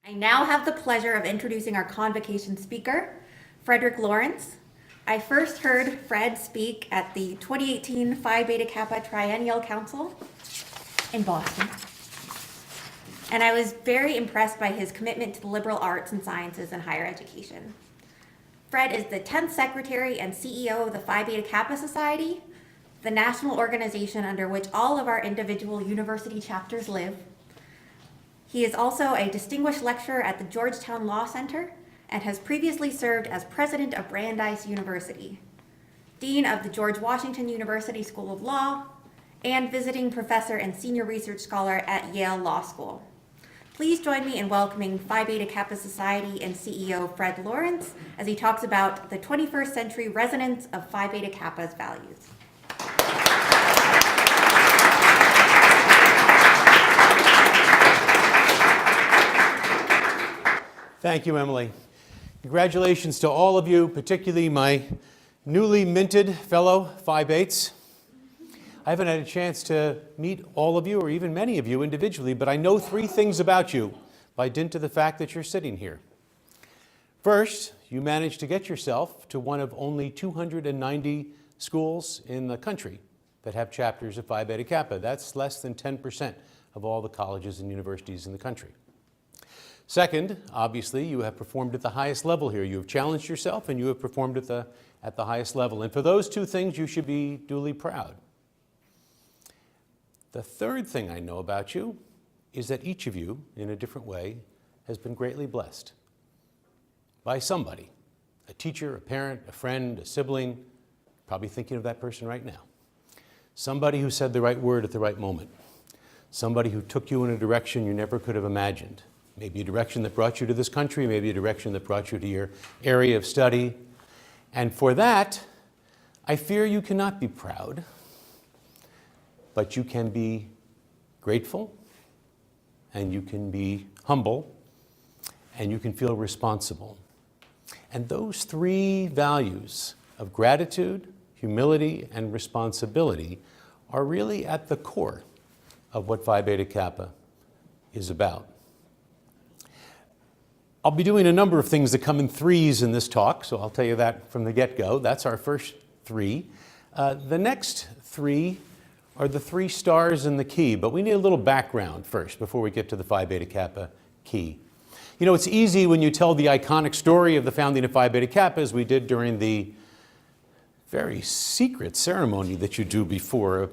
I now have the pleasure of introducing our convocation speaker, Frederick Lawrence. I first heard Fred speak at the 2018 Phi Beta Kappa Triennial Council in Boston. And I was very impressed by his commitment to the liberal arts and sciences and higher education. Fred is the 10th Secretary and CEO of the Phi Beta Kappa Society, the national organization under which all of our individual university chapters live. He is also a distinguished lecturer at the Georgetown Law Center and has previously served as president of Brandeis University, dean of the George Washington University School of Law, and visiting professor and senior research scholar at Yale Law School. Please join me in welcoming Phi Beta Kappa Society and CEO Fred Lawrence as he talks about the 21st century resonance of Phi Beta Kappa's values. Thank you, Emily. Congratulations to all of you, particularly my newly minted fellow Phi Bates. I haven't had a chance to meet all of you, or even many of you individually, but I know three things about you by dint of the fact that you're sitting here. First, you managed to get yourself to one of only 290 schools in the country that have chapters of Phi Beta Kappa. That's less than 10% of all the colleges and universities in the country. Second, obviously, you have performed at the highest level here. You have challenged yourself and you have performed at the highest level. And for those two things, you should be duly proud. The third thing I know about you is that each of you, in a different way, has been greatly blessed by somebody, a teacher, a parent, a friend, a sibling, probably thinking of that person right now. Somebody who said the right word at the right moment. Somebody who took you in a direction you never could have imagined. Maybe a direction that brought you to this country, maybe a direction that brought you to your area of study. And for that, I fear you cannot be proud, but you can be grateful, and you can be humble, and you can feel responsible. And those three values of gratitude, humility, and responsibility are really at the core of what Phi Beta Kappa is about. I'll be doing a number of things that come in threes in this talk, so I'll tell you that from the get-go. That's our first three. The next three are the three stars in the key, but we need a little background first before we get to the Phi Beta Kappa key. You know, it's easy when you tell the iconic story of the founding of Phi Beta Kappa, as we did during the very secret ceremony that you do before,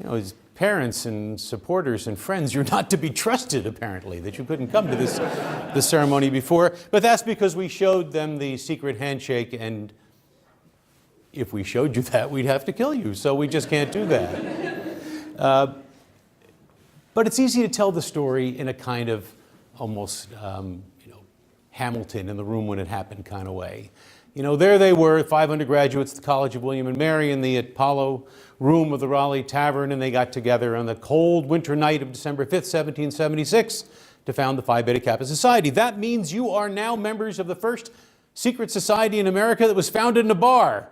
his parents and supporters and friends. You're not to be trusted, apparently, that you couldn't come to this ceremony before. But that's because we showed them the secret handshake, and if we showed you that, we'd have to kill you. So we just can't do that. But it's easy to tell the story in a kind of almost, Hamilton in the room when it happened kind of way. There they were, 5 undergraduates at the College of William and Mary in the Apollo room of the Raleigh Tavern, and they got together on the cold winter night of December 5th, 1776, to found the Phi Beta Kappa Society. That means you are now members of the first secret society in America that was founded in a bar.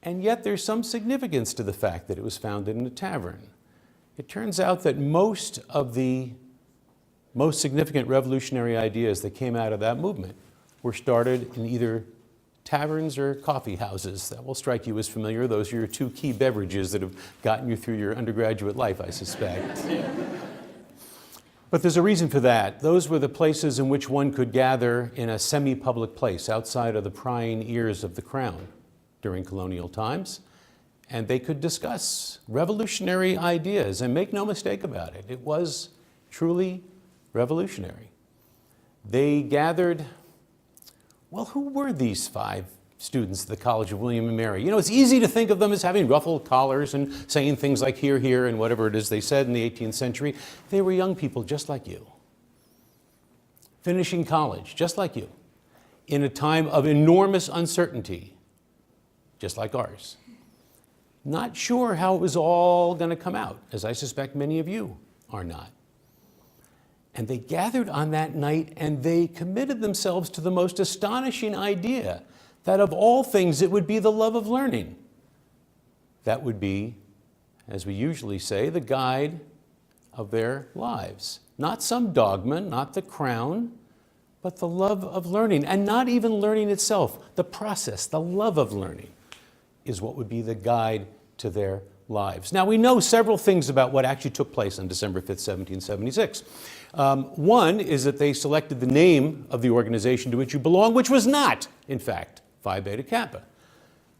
And yet there's some significance to the fact that it was founded in a tavern. It turns out that most of the most significant revolutionary ideas that came out of that movement were started in either taverns or coffee houses. That will strike you as familiar. Those are your two key beverages that have gotten you through your undergraduate life, I suspect. But there's a reason for that. Those were the places in which one could gather in a semi-public place outside of the prying ears of the crown during colonial times, and they could discuss revolutionary ideas. And make no mistake about it, it was truly revolutionary. They gathered. Well, who were these 5 students at the College of William and Mary? It's easy to think of them as having ruffled collars and saying things like here, here, and whatever it is they said in the 18th century. They were young people just like you, finishing college just like you, in a time of enormous uncertainty, just like ours. Not sure how it was all going to come out, as I suspect many of you are not. And they gathered on that night and they committed themselves to the most astonishing idea that of all things it would be the love of learning. That would be, as we usually say, the guide of their lives. Not some dogma, not the crown, but the love of learning, and not even learning itself. The process, the love of learning, is what would be the guide to their lives. Now, we know several things about what actually took place on December 5th, 1776. One is that they selected the name of the organization to which you belong, which was not, in fact, Phi Beta Kappa.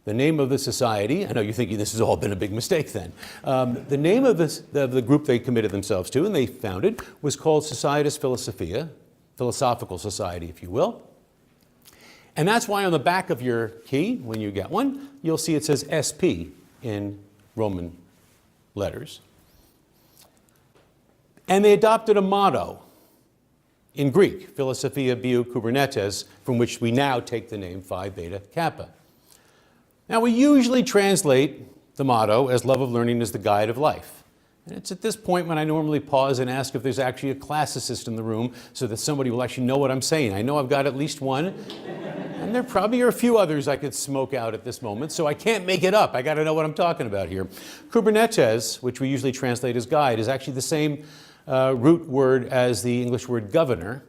The name of the society, I know you're thinking this has all been a big mistake then. The name of the group they committed themselves to and they founded was called Societas Philosophia, Philosophical Society, if you will. And that's why on the back of your key, when you get one, you'll see it says SP in Roman letters. And they adopted a motto in Greek, Philosophia Biou Kubernetes, from which we now take the name Phi Beta Kappa. Now, we usually translate the motto as love of learning is the guide of life. And it's at this point when I normally pause and ask if there's actually a classicist in the room so that somebody will actually know what I'm saying. I know I've got at least one, and there probably are a few others I could smoke out at this moment, so I can't make it up. I got to know what I'm talking about here. Kubernetes, which we usually translate as guide, is actually the same root word as the English word governor,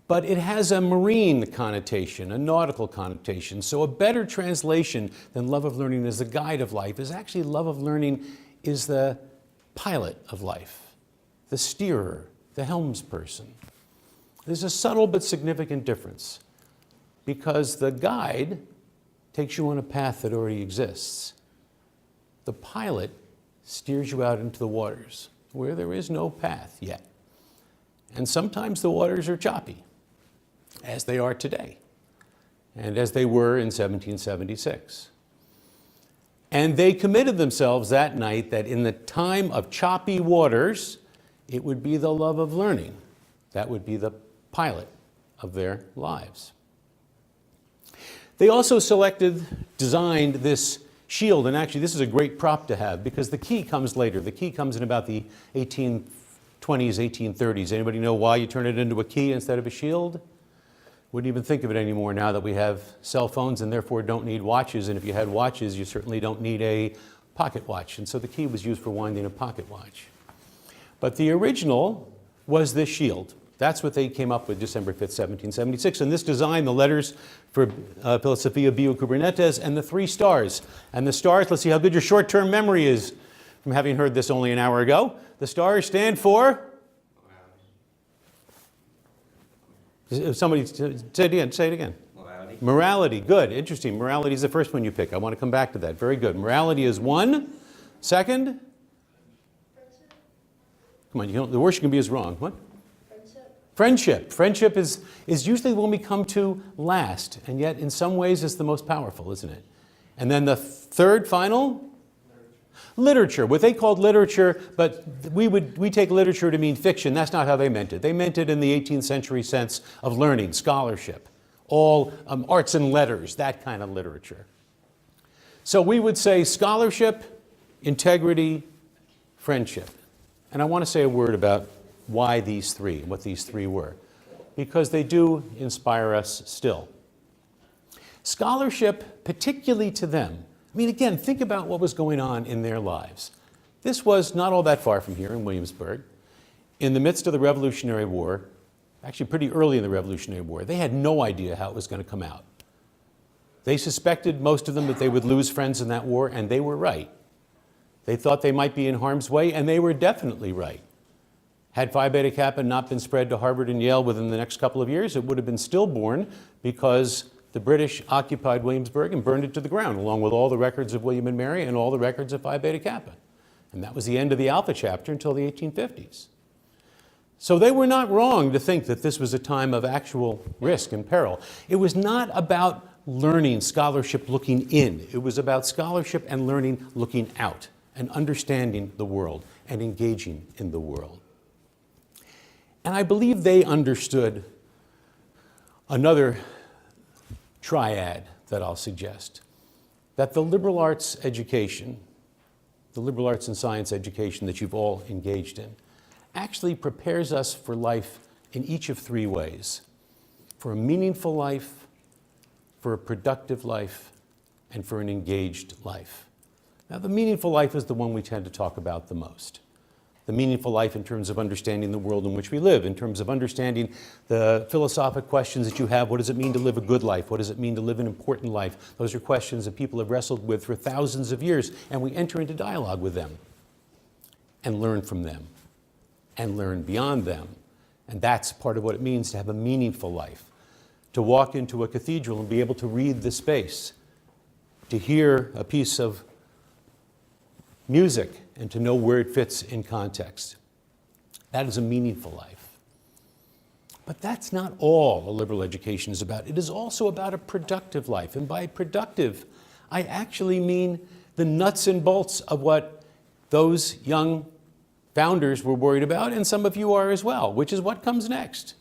but it has a marine connotation, a nautical connotation. So a better translation than love of learning is the guide of life is actually love of learning is the pilot of life, the steerer, the helmsperson. There's a subtle but significant difference because the guide takes you on a path that already exists. The pilot steers you out into the waters where there is no path yet. And sometimes the waters are choppy, as they are today, and as they were in 1776. And they committed themselves that night that in the time of choppy waters, it would be the love of learning. That would be the pilot of their lives. They also designed this shield, and actually this is a great prop to have because the key comes later. The key comes in about the 1820s, 1830s. Anybody know why you turn it into a key instead of a shield? Wouldn't even think of it anymore now that we have cell phones and therefore don't need watches. And if you had watches, you certainly don't need a pocket watch. And so the key was used for winding a pocket watch. But the original was this shield. That's what they came up with December 5th, 1776. And this design, the letters for Philosophia Biou Kubernetes and the 3 stars. And the stars, let's see how good your short-term memory is from having heard this only an hour ago. The stars stand for? Somebody say it again. Morality. Morality, good, interesting. Morality is the first one you pick. I want to come back to that. Very good. Morality is 1. Second? Come on, the worst you can be is wrong. What? Friendship. Friendship is usually the one we come to last, and yet in some ways it's the most powerful, isn't it? And then the third, final? Literature, what they called literature, but we take literature to mean fiction. That's not how they meant it. They meant it in the 18th century sense of learning, scholarship, all arts and letters, that kind of literature. So we would say scholarship, integrity, friendship. And I want to say a word about why these 3, what these 3 were, because they do inspire us still. Scholarship, particularly to them, I mean, again, think about what was going on in their lives. This was not all that far from here in Williamsburg. In the midst of the Revolutionary War, actually pretty early in the Revolutionary War, they had no idea how it was going to come out. They suspected, most of them, that they would lose friends in that war, and they were right. They thought they might be in harm's way, and they were definitely right. Had Phi Beta Kappa not been spread to Harvard and Yale within the next couple of years, it would have been stillborn because the British occupied Williamsburg and burned it to the ground, along with all the records of William and Mary and all the records of Phi Beta Kappa. And that was the end of the Alpha chapter until the 1850s. So they were not wrong to think that this was a time of actual risk and peril. It was not about learning, scholarship looking in. It was about scholarship and learning looking out and understanding the world and engaging in the world. And I believe they understood another triad that I'll suggest, that the liberal arts education, the liberal arts and science education that you've all engaged in, actually prepares us for life in each of 3 ways: for a meaningful life, for a productive life, and for an engaged life. Now, the meaningful life is the one we tend to talk about the most. the meaningful life in terms of understanding the world in which we live, in terms of understanding the philosophic questions that you have. What does it mean to live a good life? What does it mean to live an important life? Those are questions that people have wrestled with for thousands of years, and we enter into dialogue with them and learn from them and learn beyond them. And that's part of what it means to have a meaningful life, to walk into a cathedral and be able to read the space, to hear a piece of music and to know where it fits in context. That is a meaningful life. But that's not all a liberal education is about. It is also about a productive life. And by productive, I actually mean the nuts and bolts of what those young founders were worried about, and some of you are as well, which is what comes next.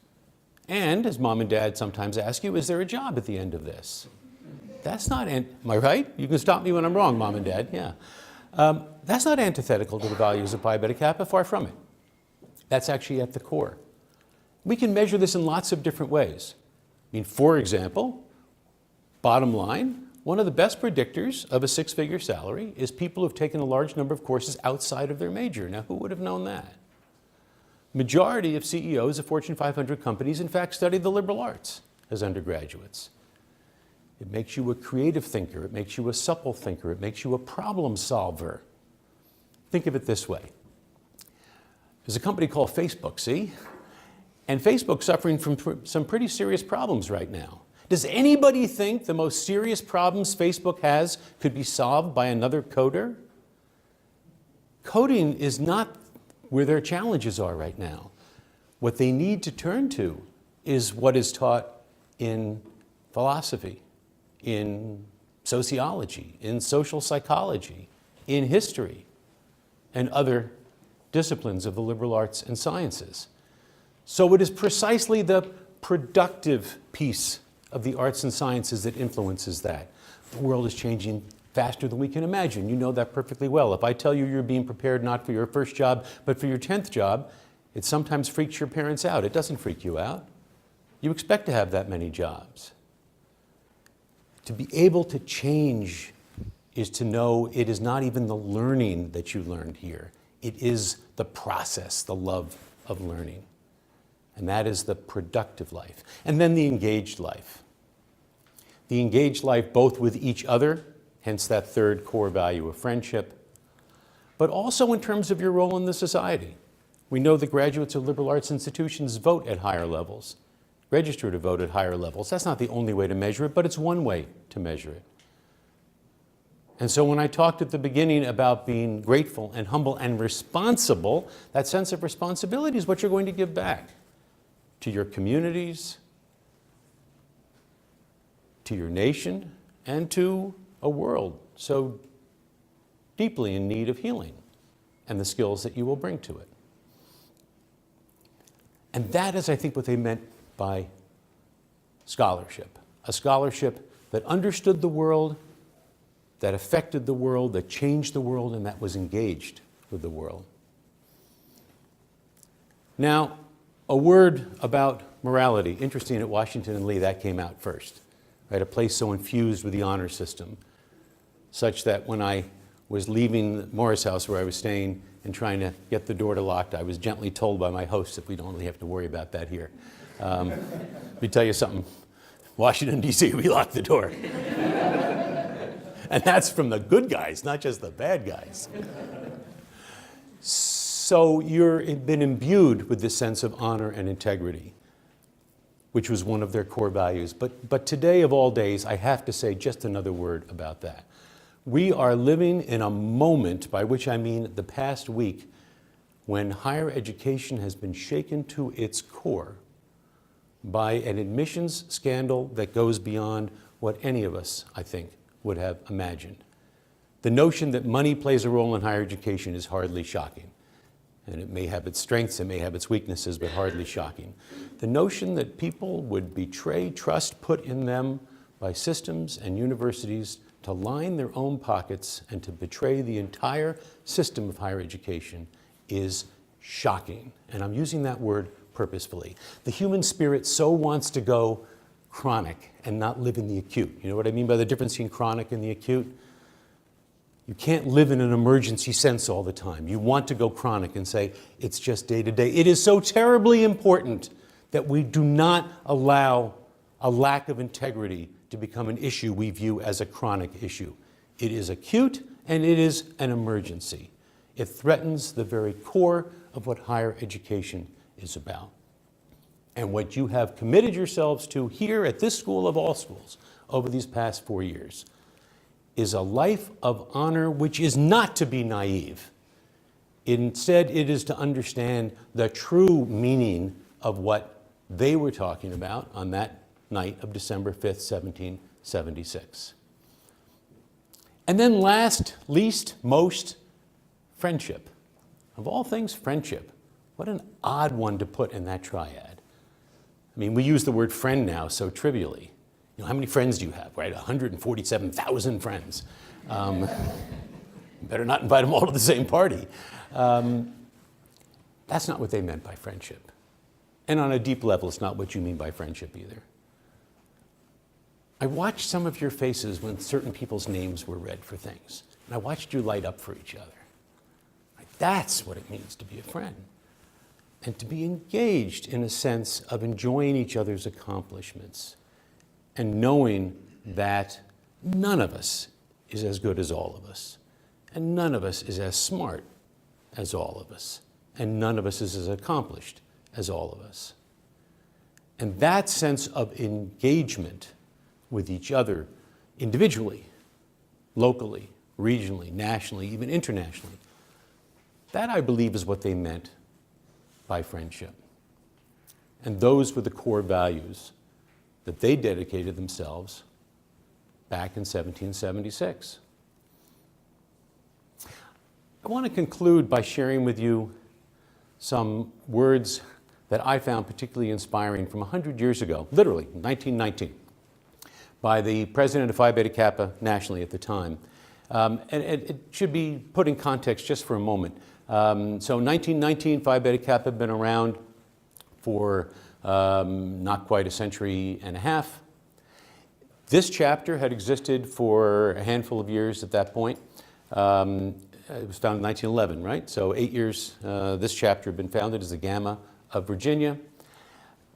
And, as mom and dad sometimes ask you, is there a job at the end of this? That's not, am I right? You can stop me when I'm wrong, mom and dad, yeah. That's not antithetical to the values of Phi Beta Kappa, far from it. That's actually at the core. We can measure this in lots of different ways. I mean, for example, bottom line, one of the best predictors of a six-figure salary is people who've taken a large number of courses outside of their major. Now, who would have known that? Majority of CEOs of Fortune 500 companies, in fact, studied the liberal arts as undergraduates. It makes you a creative thinker. It makes you a supple thinker. It makes you a problem solver. Think of it this way. There's a company called Facebook, see? And Facebook's suffering from some pretty serious problems right now. Does anybody think the most serious problems Facebook has could be solved by another coder? Coding is not where their challenges are right now. What they need to turn to is what is taught in philosophy, in sociology, in social psychology, in history, and other disciplines of the liberal arts and sciences. So it is precisely the productive piece of the arts and sciences that influences that. The world is changing faster than we can imagine. You know that perfectly well. If I tell you you're being prepared not for your first job, but for your 10th job, it sometimes freaks your parents out. It doesn't freak you out. You expect to have that many jobs. To be able to change is to know it is not even the learning that you learned here. It is the process, the love of learning. And that is the productive life. And then the engaged life. The engaged life both with each other, hence that third core value of friendship, but also in terms of your role in the society. We know that graduates of liberal arts institutions vote at higher levels, register to vote at higher levels. That's not the only way to measure it, but it's one way to measure it. And so when I talked at the beginning about being grateful and humble and responsible, that sense of responsibility is what you're going to give back to your communities, to your nation, and to a world so deeply in need of healing and the skills that you will bring to it. And that is, I think, what they meant by scholarship. A scholarship that understood the world, that affected the world, that changed the world, and that was engaged with the world. Now, a word about morality. Interesting, at Washington and Lee, that came out first, right? A place so infused with the honor system, such that when I was leaving Morris House where I was staying and trying to get the door to locked, I was gently told by my host that we don't really have to worry about that here. Let me tell you something. Washington, D.C., we lock the door. And that's from the good guys, not just the bad guys. So you've been imbued with this sense of honor and integrity, which was one of their core values. But today of all days, I have to say just another word about that. We are living in a moment, by which I mean the past week, when higher education has been shaken to its core by an admissions scandal that goes beyond what any of us, I think, would have imagined. The notion that money plays a role in higher education is hardly shocking. And it may have its strengths, it may have its weaknesses, but hardly shocking. The notion that people would betray trust put in them by systems and universities to line their own pockets and to betray the entire system of higher education is shocking. And I'm using that word purposefully. The human spirit so wants to go chronic and not live in the acute. You know what I mean by the difference between chronic and the acute? You can't live in an emergency sense all the time. You want to go chronic and say, it's just day to day. It is so terribly important that we do not allow a lack of integrity to become an issue we view as a chronic issue. It is acute and it is an emergency. It threatens the very core of what higher education is about. And what you have committed yourselves to here at this school of all schools over these past 4 years is a life of honor which is not to be naive. Instead, it is to understand the true meaning of what they were talking about on that night of December 5th, 1776. And then last, least, most, friendship. Of all things, friendship. What an odd one to put in that triad. I mean, we use the word friend now so trivially. You know, how many friends do you have, right? 147,000 friends. Better not invite them all to the same party. That's not what they meant by friendship. And on a deep level, it's not what you mean by friendship either. I watched some of your faces when certain people's names were read for things. And I watched you light up for each other. That's what it means to be a friend. And to be engaged in a sense of enjoying each other's accomplishments and knowing that none of us is as good as all of us. And none of us is as smart as all of us. And none of us is as accomplished as all of us. And that sense of engagement with each other individually, locally, regionally, nationally, even internationally, that I believe is what they meant by friendship. And those were the core values that they dedicated themselves back in 1776. I want to conclude by sharing with you some words that I found particularly inspiring from 100 years ago, literally, 1919, by the president of Phi Beta Kappa nationally at the time. And it should be put in context just for a moment. So 1919, Phi Beta Kappa had been around for not quite a century and a half. This chapter had existed for a handful of years at that point. It was founded in 1911, right? So 8 years, this chapter had been founded as the Gamma of Virginia.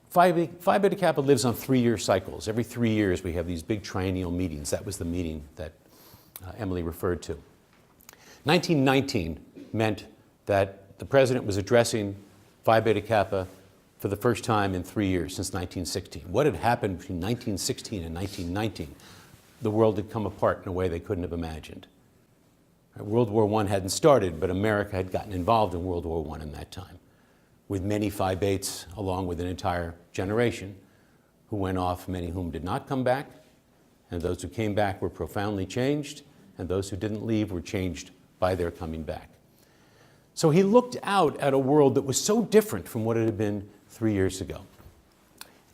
Phi Beta Kappa lives on 3-year cycles. Every 3 years we have these big triennial meetings. That was the meeting that Emily referred to. 1919 meant that the president was addressing Phi Beta Kappa for the first time in 3 years, since 1916. What had happened between 1916 and 1919? The world had come apart in a way they couldn't have imagined. World War I hadn't started, but America had gotten involved in World War I in that time, with many Phi Betas, along with an entire generation who went off, many of whom did not come back, and those who came back were profoundly changed, and those who didn't leave were changed by their coming back. So he looked out at a world that was so different from what it had been 3 years ago.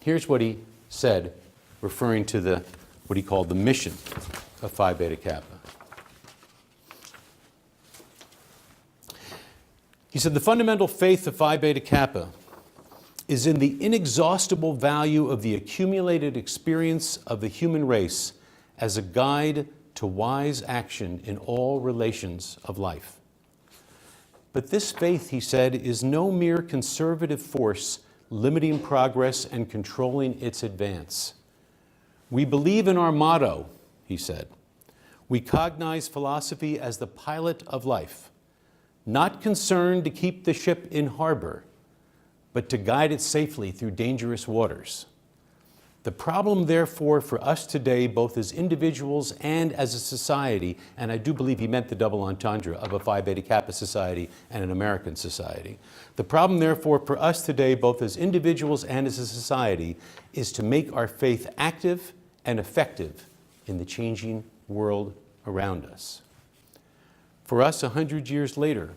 Here's what he said, referring to what he called the mission of Phi Beta Kappa. He said, the fundamental faith of Phi Beta Kappa is in the inexhaustible value of the accumulated experience of the human race as a guide to wise action in all relations of life. But this faith, he said, is no mere conservative force limiting progress and controlling its advance. We believe in our motto, he said. We cognize philosophy as the pilot of life, not concerned to keep the ship in harbor, but to guide it safely through dangerous waters. The problem, therefore, for us today, both as individuals and as a society, and I do believe he meant the double entendre of a Phi Beta Kappa society and an American society. The problem, therefore, for us today, both as individuals and as a society, is to make our faith active and effective in the changing world around us. For us, 100 years later,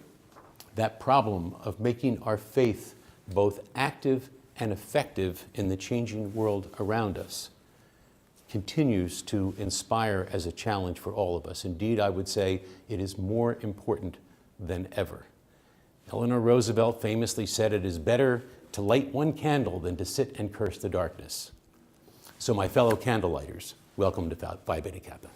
that problem of making our faith both active and effective in the changing world around us continues to inspire as a challenge for all of us. Indeed, I would say it is more important than ever. Eleanor Roosevelt famously said, it is better to light one candle than to sit and curse the darkness. So my fellow candlelighters, welcome to Phi Beta Kappa.